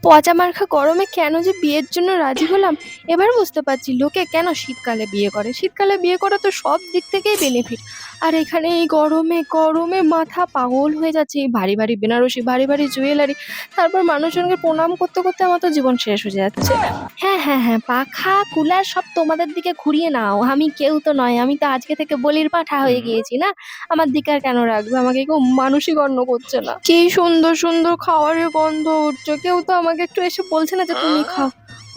পচা মার্কা গরমে কেন যে বিয়ের জন্য রাজি হলাম এবার বুঝতে পারছি লোকে কেন শীতকালে বিয়ে করে। শীতকালে বিয়ে করা তো সব দিক থেকেই বেনিফিট। আর এখানে এই গরমে গরমে মাথা পাগল হয়ে যাচ্ছে, এই ভারী ভারী বেনারসি, ভারী ভারী জুয়েলারি, তারপর মানুষজনকে প্রণাম করতে করতে আমার তো জীবন শেষ হয়ে যাচ্ছে। হ্যাঁ হ্যাঁ হ্যাঁ, পাখা কুলার সব তোমাদের দিকে ঘুরিয়ে নাও, আমি কেউ তো নয়, আমি তো আজকে থেকে বলির পাঠা হয়ে গিয়েছি না। আমার দিকে আর কেন রাখবে, আমাকে কেউ মানুষই গণ্য করছে না। কি সুন্দর সুন্দর খাবারের গন্ধ উঠছে, কেউ তো আমাকে একটু এসে বলছে না যে তুমি খাও।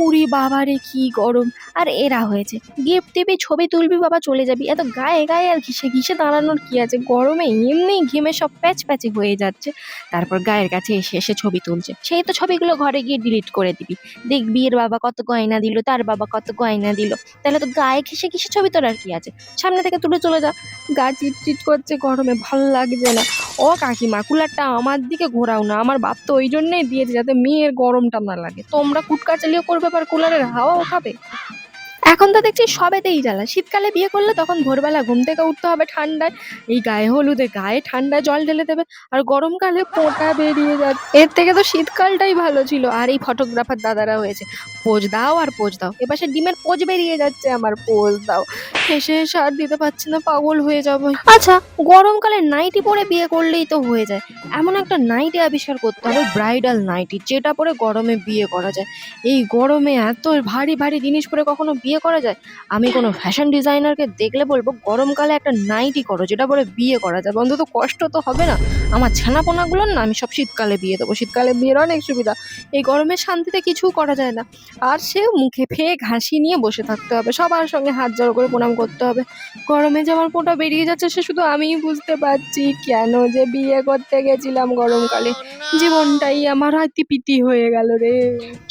উরি বাবারে কি গরম। আর এরা হয়েছে গিফট দিবি, ছবি তুলবি, বাবা চলে যাবি, এত গায়ে গায়ে আর ঘিসে ঘিসে দাঁড়ানোর কি আছে, গরমে এমনি ঘেমে সব প্যাচ প্যাচে হয়ে যাচ্ছে। তারপর গায়ের কাছে এসে এসে ছবি তুলছে, সেই তো ছবিগুলো ঘরে গিয়ে ডিলিট করে দিবি। দেখবি এর বাবা কত গয়না দিল, তার বাবা কত গয়না দিল, তাহলে তো গায়ে ঘেসে ঘিসে ছবি তোলার কি আছে, সামনে থেকে তুলে চলে যা। গা চিট চিট করছে গরমে, ভাল লাগছে না। ও কাকিমা, কুলারটা আমার দিকে ঘোরাও না, আমার বাপ তো ওই জন্যই দিয়েছে যাতে মেয়ের গরমটা না লাগে, তোমরা কুটকা চালিয়ে করবে আবার কুলারের হাওয়াও খাবে। এখন তো দেখছি সবেতেই জ্বালা, শীতকালে বিয়ে করলে তখন ভোরবেলা ঘুম থেকে উঠতে হবে ঠান্ডায়, এই গায়ে হলুদে গায়ে ঠান্ডায় জল ঢেলে দেবে, আর গরমকালে পোঁটা বেরিয়ে যাচ্ছে। এর থেকে তো শীতকালটাই ভালো ছিল। আর এই ফটোগ্রাফার দাদারা হয়েছে পোজ দাও আর পোজ দাও, এবার সে ডিমের পোজ বেরিয়ে যাচ্ছে, আমার পোজ দাও। হেসে হেসে আর দিতে পারছি না, পাগল হয়ে যাবো। আচ্ছা, গরমকালে নাইটি পরে বিয়ে করলেই তো হয়ে যায়, এমন একটা নাইটি আবিষ্কার করতে হবে, ব্রাইডাল নাইটি, যেটা পরে গরমে বিয়ে করা যায়। এই গরমে এত ভারী ভারী জিনিস পরে কখনো বিয়ে করা যায়? আমি কোনো ফ্যাশন ডিজাইনারকে দেখলে বলবো গরমকালে একটা নাইটি করো যেটা পরে বিয়ে করা যায়, অন্তত কষ্ট তো হবে না। আমার ছানাপোনাগুলোর না আমি সব শীতকালে বিয়ে দেবো, শীতকালে বিয়ের অনেক সুবিধা। এই গরমের শান্তিতে কিছু করা যায় না। আর সে মুখে ফেক হাসি নিয়ে বসে থাকতে হবে, সবার সঙ্গে হাত জড়ো করে প্রণাম করতে হবে। গরমে যে আমার পোঁটা বেরিয়ে যাচ্ছে সে শুধু আমিই বুঝতে পারছি, কেন যে বিয়ে করতে গেছিলাম গরমকালে। জীবনটাই আমার হাতিপিতি হয়ে গেল রে।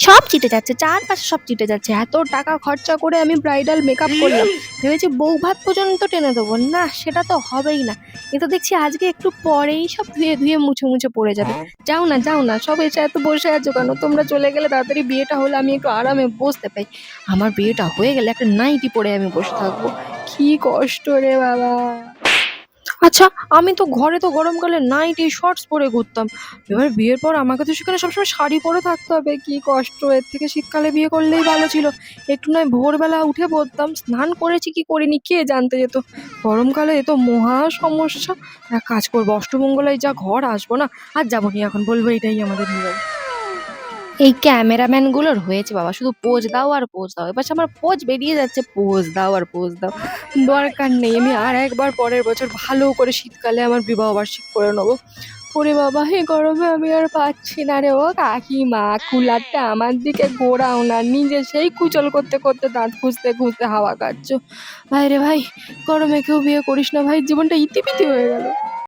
সব চিটে যাচ্ছে, চারপাশে সব চিটে যাচ্ছে, এত টাকা খরচা করে আমি ব্রাইডাল মেকআপ করলাম, ভেবেছি বউ ভাত পর্যন্ত টেনে দেবো না, সেটা তো হবেই না। কিন্তু দেখছি আজকে একটু পরেই সব ধুয়ে ধুয়ে মুছে মুছে পড়ে যাবে। যাও না যাও না, সব এসে এত বসে আছো কেন, তোমরা চলে গেলে তাড়াতাড়ি বিয়েটা হলে আমি একটু আরামে বসতে পাই। আমার বিয়েটা হয়ে গেলে একটা নাইটি পরে আমি বসে থাকবো। কি কষ্ট রে বাবা। আচ্ছা, আমি তো ঘরে তো গরমকালে নাইটি শর্টস পরে ঘুরতাম, এবার বিয়ের পর আমাকে তো সেখানে সবসময় শাড়ি পরে থাকতে হবে, কি কষ্ট। এর থেকে শীতকালে বিয়ে করলেই ভালো ছিল, একটু নয় ভোরবেলা উঠে পড়তাম, স্নান করেছি কি করিনি কে জানতে যেত। গরমকালে এ তো মহা সমস্যা। এক কাজ করবো, অষ্টমঙ্গলায় যা ঘর আসবো না, আর যাবো নি, এখন বলবো এটাই আমাদের নিয়ম। এই ক্যামেরাম্যান গুলোর হয়েছে বাবা, শুধু পোজ দাও আর পোজ দাও, এবার আমার পোজ বেরিয়ে যাচ্ছে, পোজ দাও আর পোজ দাও। দরকার নেই, আমি আর একবার পরের বছর ভালো করে শীতকালে আমার বিবাহ বার্ষিক করে নেবো। ওরে বাবা, হে গরমে আমি আর পাচ্ছি না রে। ও কাকিমা, কুলারটা আমার দিকে ঘোরাও না, নিজে সেই কুচল করতে করতে দাঁত খুঁজতে খুঁজতে হাওয়া কাটছো। ভাই রে ভাই, গরমে কেউ বিয়ে করিস না ভাই, জীবনটা ইতিপিতি হয়ে গেল।